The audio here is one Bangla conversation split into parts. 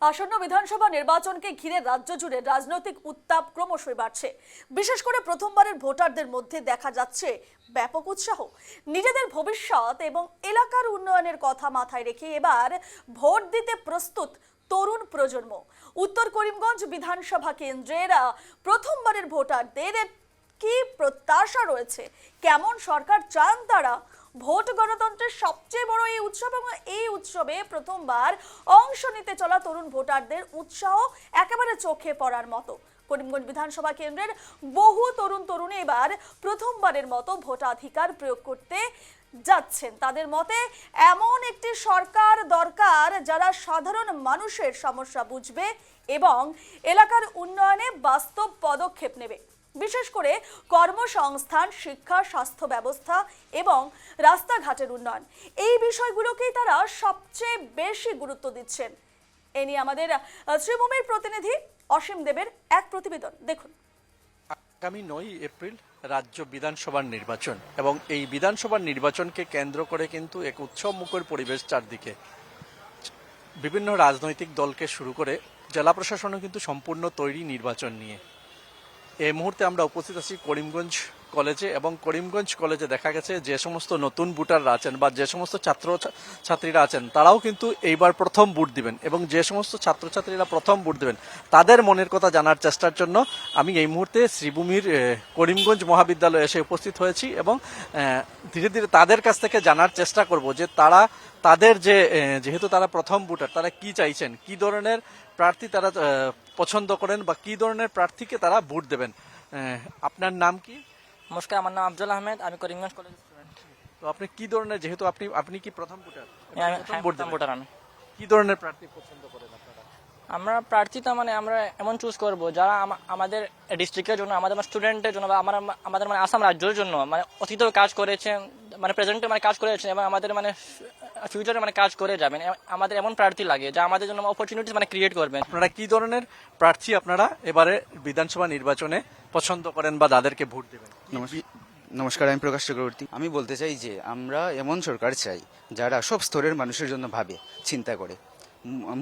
আসন্ন বিধানসভা নির্বাচনকে ঘিরে রাজ্য জুড়ে রাজনৈতিক উত্তাপ ক্রমশই বাড়ছে। বিশেষ করে প্রথমবারের ভোটারদের মধ্যে দেখা যাচ্ছে ব্যাপক উৎসাহ। নিজেদের ভবিষ্যৎ এবং এলাকার উন্নয়নের কথা মাথায় রেখে এবার ভোট দিতে প্রস্তুত তরুণ প্রজন্ম। উত্তর করিমগঞ্জ বিধানসভা কেন্দ্রের প্রথমবারের ভোটারদের কি প্রত্যাশা রয়েছে, কেমন সরকার চান তারা, ভোট গণতন্ত্রের সবচেয়ে বড় এই উৎসব এবং এই উৎসবে প্রথমবার অংশ নিতে চলা তরুণ ভোটারদের উৎসাহ একেবারে চোখে পড়ার মতো। করিমগঞ্জ বিধানসভা কেন্দ্রের বহু তরুণ তরুণী এবার প্রথমবারের মতো ভোটাধিকার প্রয়োগ করতে যাচ্ছেন। তাদের মতে এমন একটি সরকার দরকার যারা সাধারণ মানুষের সমস্যা বুঝবে এবং এলাকার উন্নয়নে বাস্তব পদক্ষেপ নেবে। বিশেষ করে কর্মসংস্থান, শিক্ষা, স্বাস্থ্য ব্যবস্থা এবং রাস্তাঘাটের উন্নয়ন, এই বিষয়গুলোকেই তারা সবচেয়ে বেশি গুরুত্ব দিচ্ছেন। এ নিয়ে আমাদের শ্রীভূমির প্রতিনিধি অসীম দেবের এক প্রতিবেদন দেখুন। আগামী 9 এপ্রিল রাজ্য বিধানসভার নির্বাচন এবং এই বিধানসভার নির্বাচনকে কেন্দ্র করে কিন্তু এক উৎসবমুখর পরিবেশ চারদিকে। বিভিন্ন রাজনৈতিক দলকে শুরু করে জেলা প্রশাসনও কিন্তু সম্পূর্ণ তৈরি নির্বাচন নিয়ে। এই মুহূর্তে আমরা উপস্থিত আছি করিমগঞ্জ কলেজে এবং করিমগঞ্জ কলেজে দেখা গেছে যে সমস্ত নতুন ভোটাররা আছেন বা যে সমস্ত ছাত্রছাত্রীরা আছেন তারাও কিন্তু এইবার প্রথম ভোট দিবেন এবং যে সমস্ত ছাত্রছাত্রীরা প্রথম ভোট দিবেন তাদের মনের কথা জানার চেষ্টার জন্য আমি এই মুহূর্তে শ্রীভূমির করিমগঞ্জ মহাবিদ্যালয়ে এসে উপস্থিত হয়েছি এবং ধীরে ধীরে তাদের কাছ থেকে জানার চেষ্টা করব যে তারা তাদের যেহেতু তারা প্রথম ভোটার, তারা কি চাইছেন, কি ধরনের প্রার্থী তারা পছন্দ করেন বা কি ধরনের প্রার্থীকে তারা ভোট দেবেন। আপনার নাম কি? নমস্কার, আমার নাম আফজল আহমেদ, আমি করিমগঞ্জ কলেজের স্টুডেন্ট। তো আপনি কি ধরনের, যেহেতু আপনি কি প্রথম ভোটার, ভোটার আমি কি ধরনের প্রার্থী পছন্দ করেন আপনারা? আমরা প্রার্থীটা আমরা এমন চুজ করব যারা আমাদের ডিস্ট্রিক্টের জন্য, আমাদের স্টুডেন্টের জন্য বা আমাদের আসাম রাজ্যের জন্য অতীতেও কাজ করেছেন, প্রেজেন্টে কাজ করেছেন এবং আমাদের ফিউচারে কাজ করে যাবেন। আমাদের এমন প্রার্থী লাগে যা আমাদের জন্য অপরচুনিটি ক্রিয়েট করবেন। আপনারা কি ধরনের প্রার্থী আপনারা এবারে বিধানসভা নির্বাচনে পছন্দ করেন বা তাদেরকে ভোট দেবেন? নমস্কার, আমি প্রকাশ চক্রবর্তী। আমি বলতে চাই যে আমরা এমন সরকার চাই যারা সব স্তরের মানুষের জন্য ভাবে, চিন্তা করে,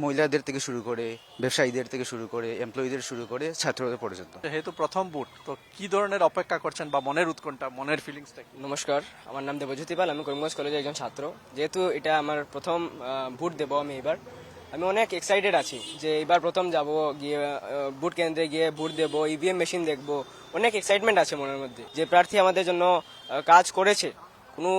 মহিলাদের থেকে শুরু করে, ব্যবসায়ীদের থেকে শুরু করে, এমপ্লয়ীদের শুরু করে, ছাত্রদের পর্যন্ত। যেহেতু প্রথম ভোট, তো কি ধরনের অপেক্ষা করছেন বা মনের উৎকণ্ঠা, মনের ফিলিংসটা কি? নমস্কার, আমার নাম দেবজ্যোতি পাল, আমি করিমগঞ্জ কলেজের একজন ছাত্র। যেহেতু এটা আমার প্রথম ভোট দেবো আমি অনেক এক্সাইটেড আছি যে এবার প্রথম যাব, গিয়ে ভোট কেন্দ্রে গিয়ে ভোট দেবো, ইভিএম মেশিন দেখবো। অনেক এক্সাইটমেন্ট আছে মনের মধ্যে। যে প্রার্থী আমাদের জন্য কাজ করেছে, কোনো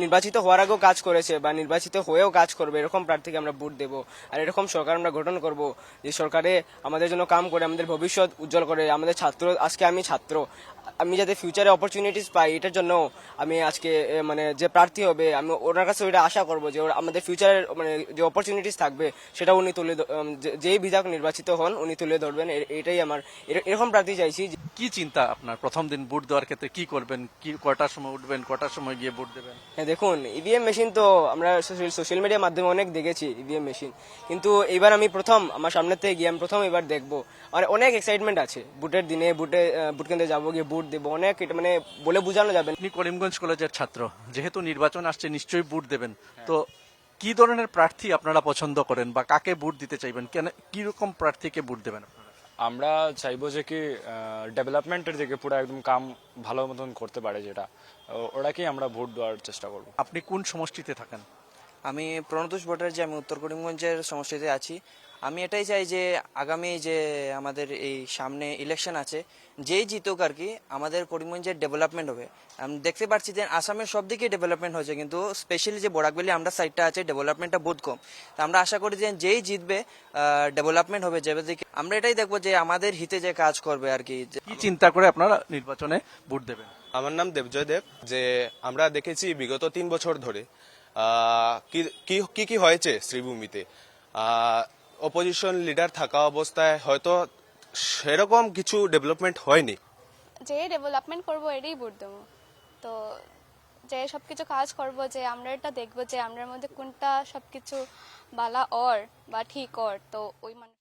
নির্বাচিত হওয়ার আগেও কাজ করেছে বা নির্বাচিত হয়েও কাজ করবে, এরকম প্রার্থীকে আমরা ভোট দেবো। আর এরকম সরকার আমরা গঠন করব যে সরকারে আমাদের জন্য কাম করে, আমাদের ভবিষ্যৎ উজ্জ্বল করে। আমাদের ছাত্র, আজকে আমি ছাত্র, আমি যাতে ফিউচারে অপরচুনিটিস পাই, এটার জন্য আমি আজকে যে প্রার্থী হবে আমি ওনার কাছে ওইটা আশা করবো যে আমাদের ফিউচারের যে অপরচুনিটিস থাকবে সেটা উনি যেই বিধায়ক নির্বাচিত হন উনি তুলে ধরবেন। এটাই আমার, এরকম প্রার্থী চাইছি। কি চিন্তা আপনার প্রথম দিন ভোট দেওয়ার ক্ষেত্রে? কি করবেন, কি কটার সময় উঠবেন, কটার সময় গিয়ে ভোট দেবেন? হ্যাঁ, দেখুন, ইভিএম মেশিন তো আমরা সোশ্যাল মিডিয়ার মাধ্যমে অনেক দেখেছি ইভিএম মেশিন, কিন্তু এবার আমি প্রথম আমার সামনে থেকে গিয়ে আমি প্রথম এবার দেখবো। অনেক এক্সাইটমেন্ট আছে ভোটের দিনে, ভোট কেন্দ্রে যাবো, গিয়ে ভোট দেবো। অনেক এটা বলে বোঝানো যাবে। আপনি করিমগঞ্জ কলেজের ছাত্র, যেহেতু নির্বাচন আসছে নিশ্চয়ই ভোট দেবেন, তো কি ধরনের প্রার্থী আপনারা পছন্দ করেন বা কাকে ভোট দিতে চাইবেন, কেন, কি রকম প্রার্থীকে ভোট দেবেন আপনারা? আমরা চাইবো যে কি ডেভেলপমেন্টের দিকে পুরো একদম কাম ভালো মতন করতে পারে, যেটা ওটাকেই আমরা ভোট দেওয়ার চেষ্টা করব। আপনি কোন সমষ্টিতে থাকেন? আমি প্রণতোষ ভট্টাচার্য, আমি উত্তর করিমগঞ্জের সমষ্টিতে আছি। আমি এটাই চাই যে আগামী যে আমাদের এই সামনে ইলেকশন আছে, যেই জিতুক আর কি, আমাদের করিমগঞ্জের ডেভেলপমেন্ট হবে। আমি দেখতে পাচ্ছি যে আসামের সব দিকে ডেভেলপমেন্ট হয়েছে, কিন্তু স্পেশালি যে বরাকবেলি আমরা সাইডটা আছে ডেভেলপমেন্টটা বহুত কম। তো আমরা আশা করি যে যেই জিতবে ডেভেলপমেন্ট হবে যাবে দিকে। আমরা এটাই দেখবো যে আমাদের হিতে যে কাজ করবে আর কি। কি চিন্তা করে আপনারা নির্বাচনে ভোট দেবেন? আমার নাম দেবজয় দেব। যে আমরা দেখেছি বিগত 3 বছর ধরে কি কি হয়েছে শ্রীভূমিতে। অপোজিশন লিডার থাকা অবস্থায় হয়তো সেরকম কিছু ডেভেলপমেন্ট হয়নি। যে ডেভেলপমেন্ট করবো এটাই ভোট দেবো। তো যে সবকিছু কাজ করবো, যে আমরা এটা দেখবো যে আমরার মধ্যে কোনটা সবকিছু বালা বা ঠিক তো ওই মানুষ